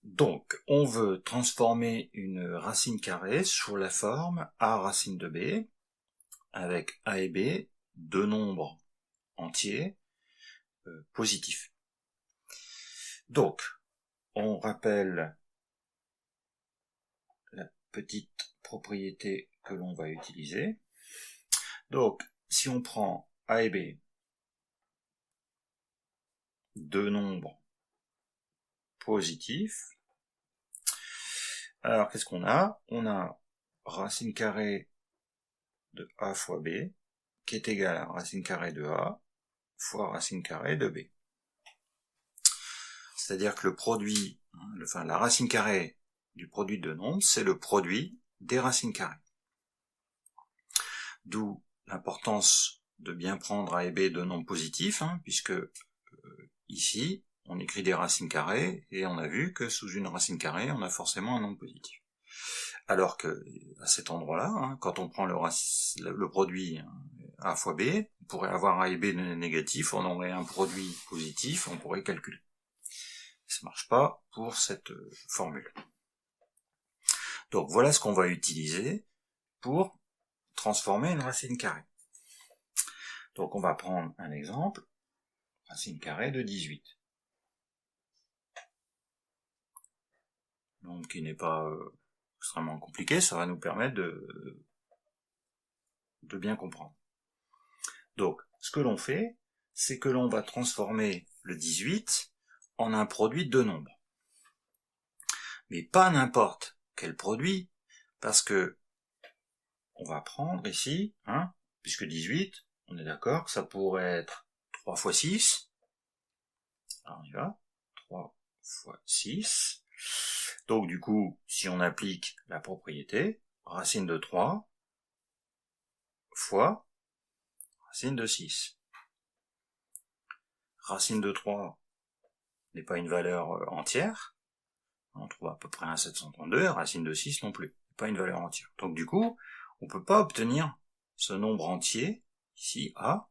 Donc, on veut transformer une racine carrée sous la forme a racine de b, avec a et b, deux nombres entiers positifs. Donc, on rappelle la petite propriété que l'on va utiliser. Donc, si on prend a et b, deux nombres positifs, alors qu'est-ce qu'on a? On a racine carrée de a fois b, qui est égal à racine carrée de a fois racine carrée de b. C'est-à-dire que le produit, la racine carrée du produit de nombres, c'est le produit des racines carrées. D'où l'importance de bien prendre a et b de nombres positifs, puisque ici, on écrit des racines carrées, et on a vu que sous une racine carrée, on a forcément un nombre positif. Alors que, à cet endroit-là, quand on prend le produit a fois b, on pourrait avoir a et b négatif, on aurait un produit positif, on pourrait calculer. Ça ne marche pas pour cette formule. Donc voilà ce qu'on va utiliser pour transformer une racine carrée. Donc on va prendre un exemple, racine carrée de 18. Donc qui n'est pas extrêmement compliqué, ça va nous permettre de bien comprendre. Donc ce que l'on fait, c'est que l'on va transformer le 18 en un produit de deux nombres. Mais pas n'importe quel produit, parce que on va prendre ici, puisque 18, on est d'accord que ça pourrait être 3 fois 6. Alors on y va, 3 fois 6. Donc du coup, si on applique la propriété, racine de 3 fois racine de 6. Racine de 3 n'est pas une valeur entière, on trouve à peu près un 732, racine de 6 non plus, pas une valeur entière. Donc du coup, on ne peut pas obtenir ce nombre entier, ici a,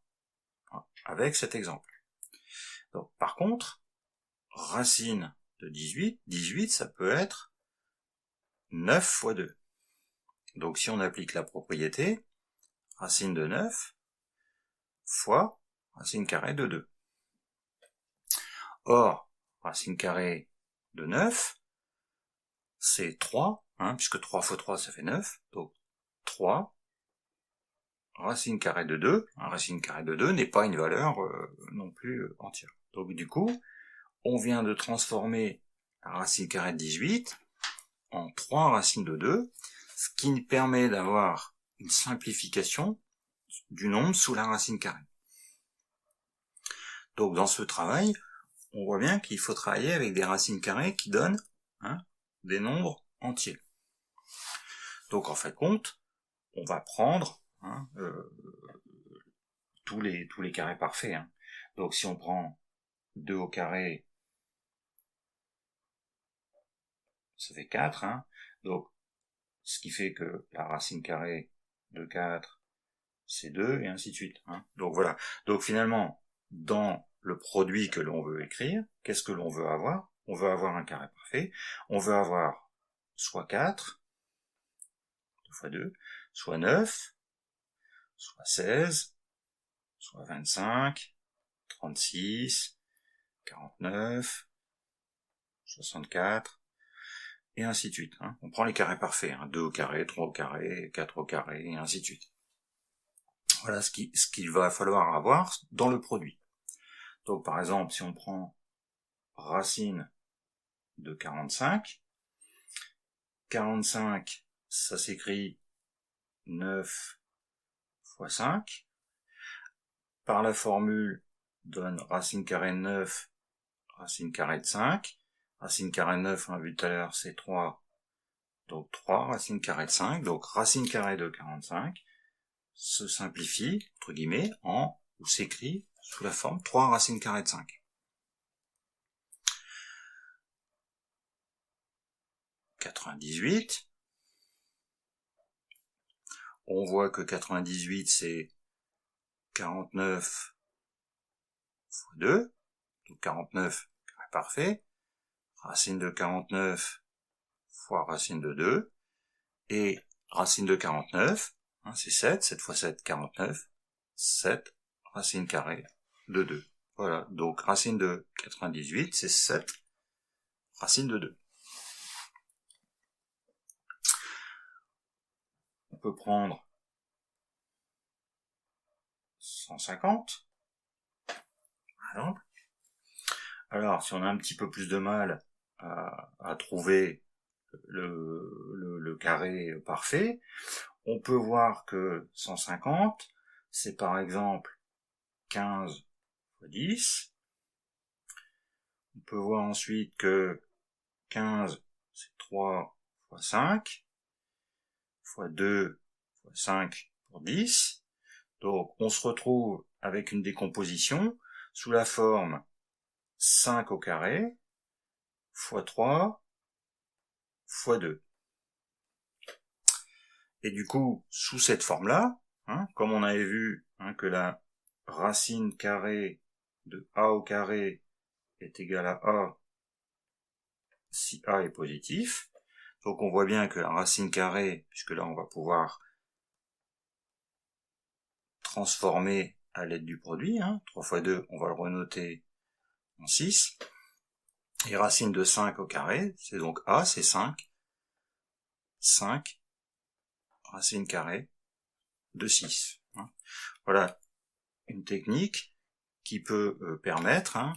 avec cet exemple. Donc, par contre, racine de 18, 18 ça peut être 9 fois 2. Donc si on applique la propriété, racine de 9 fois racine carrée de 2. Or, racine carrée de 9, c'est 3, puisque 3 fois 3 ça fait 9, donc 3, racine carrée de 2, racine carrée de 2 n'est pas une valeur non plus entière. Donc du coup, on vient de transformer la racine carrée de 18 en 3 racines de 2, ce qui permet d'avoir une simplification du nombre sous la racine carrée. Donc dans ce travail, on voit bien qu'il faut travailler avec des racines carrées qui donnent des nombres entiers. Donc en fait compte, on va prendre tous les carrés parfaits. Donc si on prend 2 au carré, ça fait 4. Donc ce qui fait que la racine carrée de 4, c'est 2, et ainsi de suite. Donc voilà. Donc finalement, dans le produit que l'on veut écrire, qu'est-ce que l'on veut avoir? On veut avoir un carré parfait. On veut avoir soit 4, 2 fois 2, soit 9, soit 16, soit 25, 36, 49, 64, et ainsi de suite. On prend les carrés parfaits, 2 au carré, 3 au carré, 4 au carré, et ainsi de suite. Voilà ce qu'il va falloir avoir dans le produit. Donc par exemple, si on prend racine de 45, 45, ça s'écrit 9 fois 5, par la formule donne racine carrée de 9, racine carrée de 5, racine carrée de 9, on a vu tout à l'heure, c'est 3, donc 3, racine carrée de 5, donc racine carrée de 45, se simplifie, entre guillemets, ou s'écrit sous la forme 3 racine carrée de 5. 98, on voit que 98 c'est 49 fois 2, donc 49 carré parfait, racine de 49 fois racine de 2, et racine de 49, hein, c'est 7, 7 fois 7, 49, 7 racine carrée de 2. Voilà, donc racine de 98, c'est 7 racine de 2. On peut prendre 150, par exemple. Alors, si on a un petit peu plus de mal à trouver le carré parfait, on peut voir que 150, c'est par exemple 15 fois 10. On peut voir ensuite que 15, c'est 3 fois 5, fois 2, fois 5 pour 10. Donc, on se retrouve avec une décomposition sous la forme 5 au carré, fois 3, fois 2. Et du coup, sous cette forme-là, hein, comme on avait vu hein, que la racine carrée de a au carré est égale à a si a est positif, donc on voit bien que la racine carrée, puisque là on va pouvoir transformer à l'aide du produit, hein, 3 fois 2, on va le renoter en 6, et racine de 5 au carré, c'est donc a, c'est 5, 5 racine carrée de 6. Hein. Voilà une technique qui peut permettre, hein,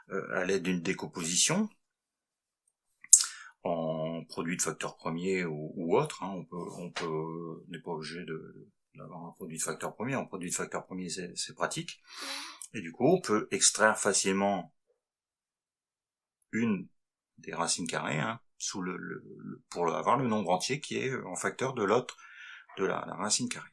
à l'aide d'une décomposition, en produit de facteur premier ou autre, hein, on n'est pas obligé d'avoir un produit de facteur premier, un produit de facteur premier c'est pratique, et du coup on peut extraire facilement une des racines carrées, hein, pour avoir le nombre entier qui est en facteur de l'autre, de la racine carrée.